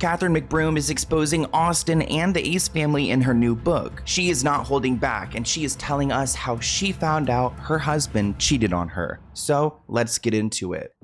Catherine McBROOM is exposing Austin and the Ace family in her new book. She is not holding back, and she is telling us how she found out her husband cheated on her. So let's get into it.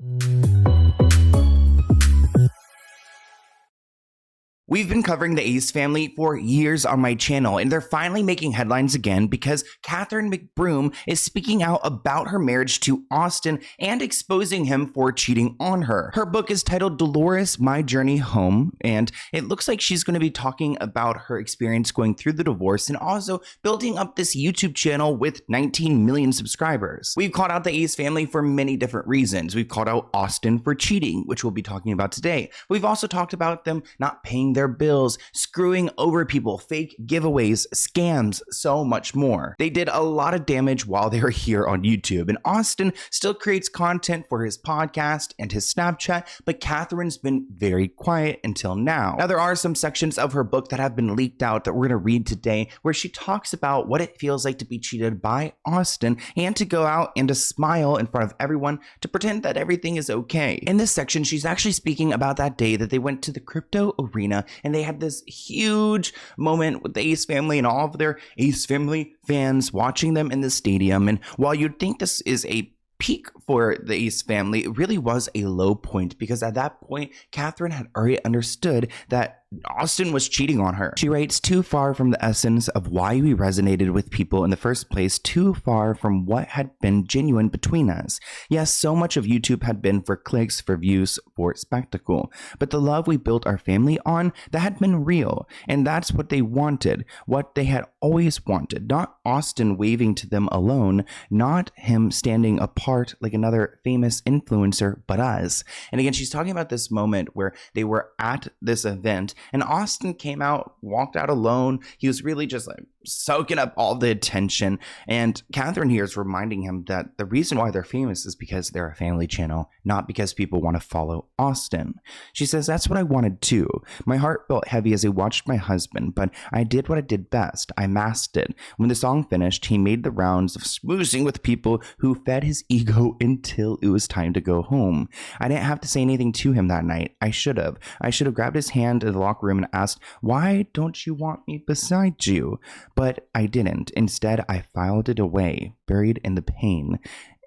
We've been covering the Ace family for years on my channel, and they're finally making headlines again because Catherine McBROOM is speaking out about her marriage to Austin and exposing him for cheating on her. Her book is titled Dolores, My Journey Home, and it looks like she's going to be talking about her experience going through the divorce and also building up this YouTube channel with 19 million subscribers. We've called out the Ace family for many different reasons. We've called out Austin for cheating, which we'll be talking about today. We've also talked about them not paying their bills, screwing over people, fake giveaways, scams, so much more. They did a lot of damage while they were here on YouTube, and Austin still creates content for his podcast and his Snapchat, but Catherine's been very quiet until now. Now, there are some sections of her book that have been leaked out that we're going to read today where she talks about what it feels like to be cheated by Austin and to go out and to smile in front of everyone to pretend that everything is okay. In this section, she's actually speaking about that day that they went to the crypto arena and they had this huge moment with the Ace family and all of their Ace family fans watching them in the stadium. And while you'd think this is a peak for the Ace family, it really was a low point because at that point, Catherine had already understood that Austin was cheating on her. She writes, too far from the essence of why we resonated with people in the first place, too far from what had been genuine between us. Yes, so much of YouTube had been for clicks, for views, for spectacle, but the love we built our family on, that had been real, and that's what they wanted, what they had always wanted. Not Austin waving to them alone, not him standing apart like another famous influencer, but us. And again, she's talking about this moment where they were at this event and Austin came out, walked out alone. He was really just like soaking up all the attention. And Catherine here is reminding him that the reason why they're famous is because they're a family channel, not because people want to follow Austin. She says, that's what I wanted too. My heart felt heavy as I watched my husband, but I did what I did best. I masked it. When the song finished, he made the rounds of smoozing with people who fed his ego until it was time to go home. I didn't have to say anything to him that night. I should have. I should have grabbed his hand in the locker room and asked, why don't you want me beside you? But I didn't. Instead, I filed it away, buried in the pain.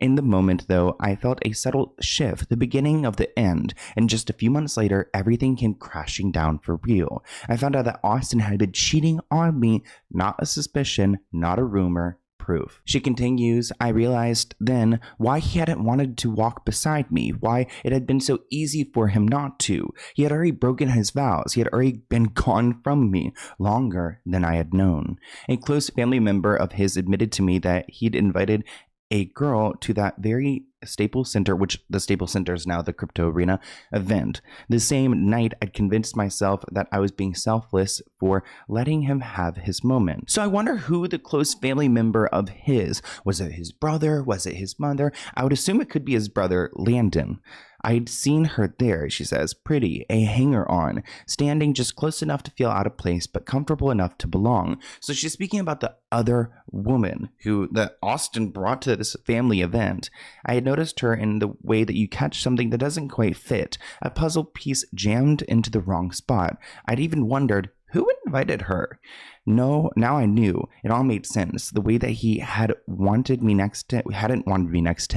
In the moment, though, I felt a subtle shift, the beginning of the end, and just a few months later, everything came crashing down for real. I found out that Austin had been cheating on me, not a suspicion, not a rumor, proof. She continues, I realized then why he hadn't wanted to walk beside me, why it had been so easy for him not to. He had already broken his vows. He had already been gone from me longer than I had known. A close family member of his admitted to me that he'd invited a girl to that very Staples Center, which the Staples Center is now the crypto arena event. The same night, I'd convinced myself that I was being selfless for letting him have his moment. So I wonder who the close family member of his, was it his brother? Was it his mother? I would assume it could be his brother, Landon. I'd seen her there, she says, pretty, a hanger-on, standing just close enough to feel out of place, but comfortable enough to belong. So she's speaking about the other woman that Austin brought to this family event. I had noticed her in the way that you catch something that doesn't quite fit, a puzzle piece jammed into the wrong spot. I'd even wondered, who invited her? No, now I knew. It all made sense. The way that he hadn't wanted me next to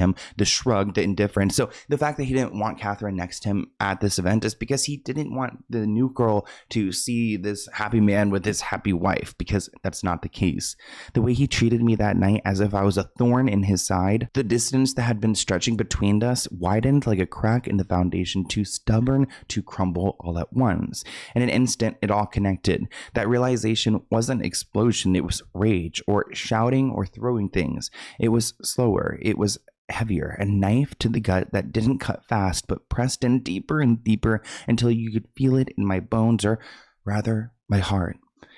him, the shrug, the indifference. So the fact that he didn't want Catherine next to him at this event is because he didn't want the new girl to see this happy man with his happy wife, because that's not the case. The way he treated me that night as if I was a thorn in his side, the distance that had been stretching between us widened like a crack in the foundation, too stubborn to crumble all at once. In an instant, it all connected. That realization wasn't explosion, it was rage, or shouting or throwing things. It was slower, it was heavier, a knife to the gut that didn't cut fast but pressed in deeper and deeper until you could feel it in my bones, or rather my heart.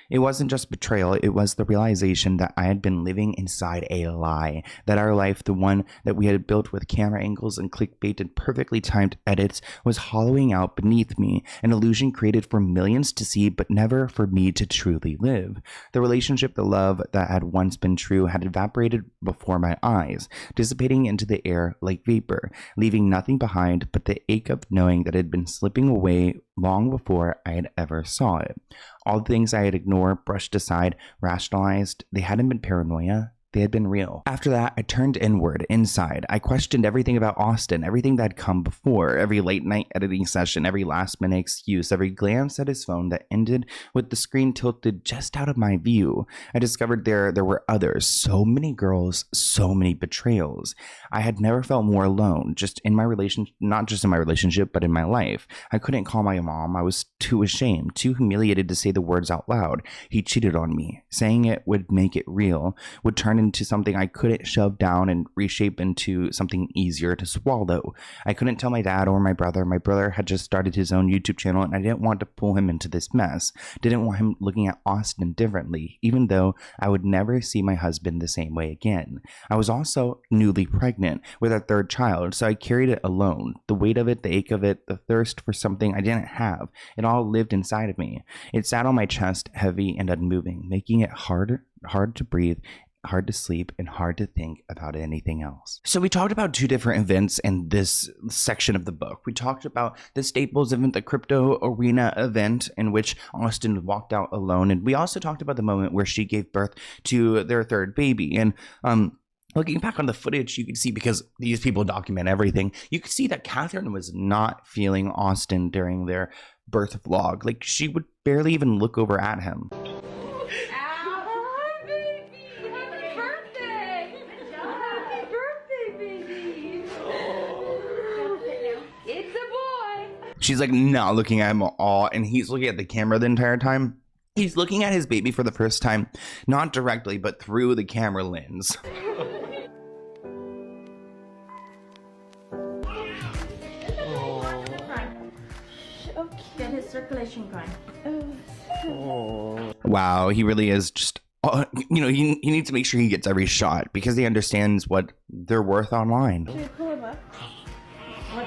It wasn't just betrayal, it was the realization that I had been living inside a lie, that our life, the one that we had built with camera angles and clickbait and perfectly timed edits, was hollowing out beneath me, an illusion created for millions to see but never for me to truly live. The relationship, the love that had once been true had evaporated before my eyes, dissipating into the air like vapor, leaving nothing behind but the ache of knowing that it had been slipping away long before I had ever saw it. All the things I had ignored, brushed aside, rationalized, they hadn't been paranoia. They had been real. After that, I turned inward, inside. I questioned everything about Austin, everything that had come before, every late night editing session, every last minute excuse, every glance at his phone that ended with the screen tilted just out of my view. I discovered there were others, so many girls, so many betrayals. I had never felt more alone, just in my relationship, not just in my relationship, but in my life. I couldn't call my mom. I was too ashamed, too humiliated to say the words out loud. He cheated on me. Saying it would make it real, would turn into something I couldn't shove down and reshape into something easier to swallow. I couldn't tell my dad or my brother. My brother had just started his own YouTube channel, and I didn't want to pull him into this mess. Didn't want him looking at Austin differently, even though I would never see my husband the same way again. I was also newly pregnant with our third child, so I carried it alone. The weight of it, the ache of it, the thirst for something I didn't have. It all lived inside of me. It sat on my chest, heavy and unmoving, making it hard to breathe, hard to sleep, and hard to think about anything else. So we talked about two different events in this section of the book. We talked about the Staples event, the crypto arena event in which Austin walked out alone. And we also talked about the moment where she gave birth to their third baby. And looking back on the footage, you can see, because these people document everything, you could see that Catherine was not feeling Austin during their birth vlog. Like, she would barely even look over at him. She's like not looking at him at all, and he's looking at the camera the entire time. He's looking at his baby for the first time, not directly, but through the camera lens. Get his circulation going. Wow, he really is just, you know, he needs to make sure he gets every shot because he understands what they're worth online. Should we pull him up? Or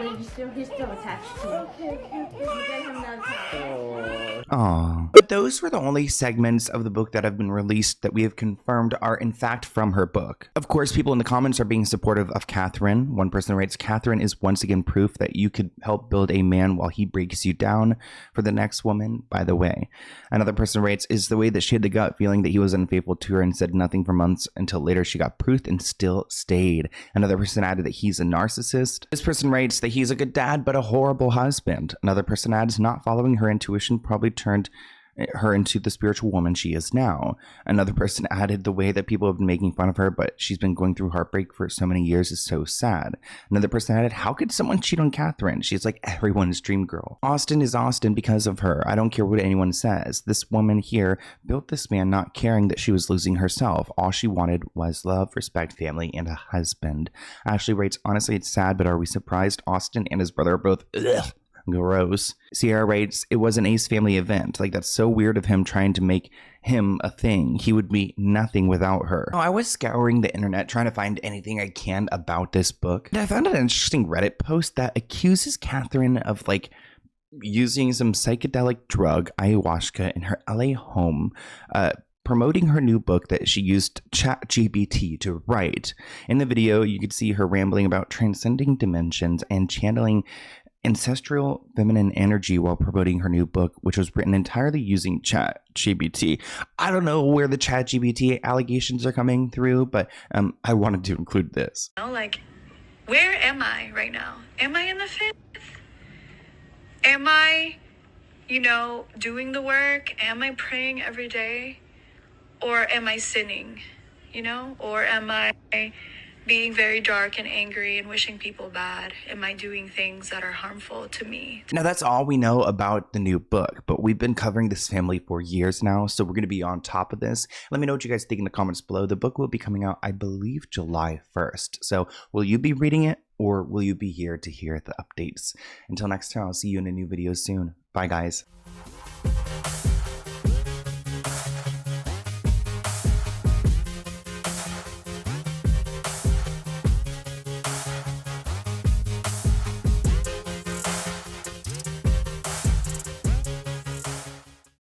he's still attached to you. Okay. We'll get him another time. Aww. But those were the only segments of the book that have been released that we have confirmed are in fact from her book. Of course, people in the comments are being supportive of Catherine. One person writes, Catherine is once again proof that you could help build a man while he breaks you down for the next woman, by the way. Another person writes, is the way that she had the gut feeling that he was unfaithful to her and said nothing for months until later she got proof and still stayed. Another person added that he's a narcissist. This person writes that he's a good dad but a horrible husband. Another person adds, not following her intuition probably turned her into the spiritual woman she is now. Another person added, the way that people have been making fun of her, but she's been going through heartbreak for so many years is so sad. Another person added, how could someone cheat on Catherine? She's like everyone's dream girl. Austin is Austin because of her. I don't care what anyone says. This woman here built this man not caring that she was losing herself. All she wanted was love, respect, family, and a husband. Ashley writes, honestly, it's sad, but are we surprised? Austin and his brother are both gross. Sierra writes, it was an Ace family event. Like, that's so weird of him trying to make him a thing. He would be nothing without her. I was scouring the internet trying to find anything I can about this book. And I found an interesting Reddit post that accuses Catherine of like using some psychedelic drug, ayahuasca, in her LA home, promoting her new book that she used ChatGPT to write. In the video, you could see her rambling about transcending dimensions and channeling ancestral feminine energy while promoting her new book, which was written entirely using ChatGPT. I don't know where the ChatGPT allegations are coming through, but I wanted to include this. Like, where am I right now? Am I in the fifth? Am I, doing the work? Am I praying every day? Or am I sinning? Or am I being very dark and angry and wishing people bad? Am I doing things that are harmful to me? Now, that's all we know about the new book, but we've been covering this family for years now, so we're going to be on top of this. Let me know what you guys think in the comments below. The book will be coming out, I believe, July 1st. So will you be reading it, or will you be here to hear the updates? Until next time, I'll see you in a new video soon. Bye, guys.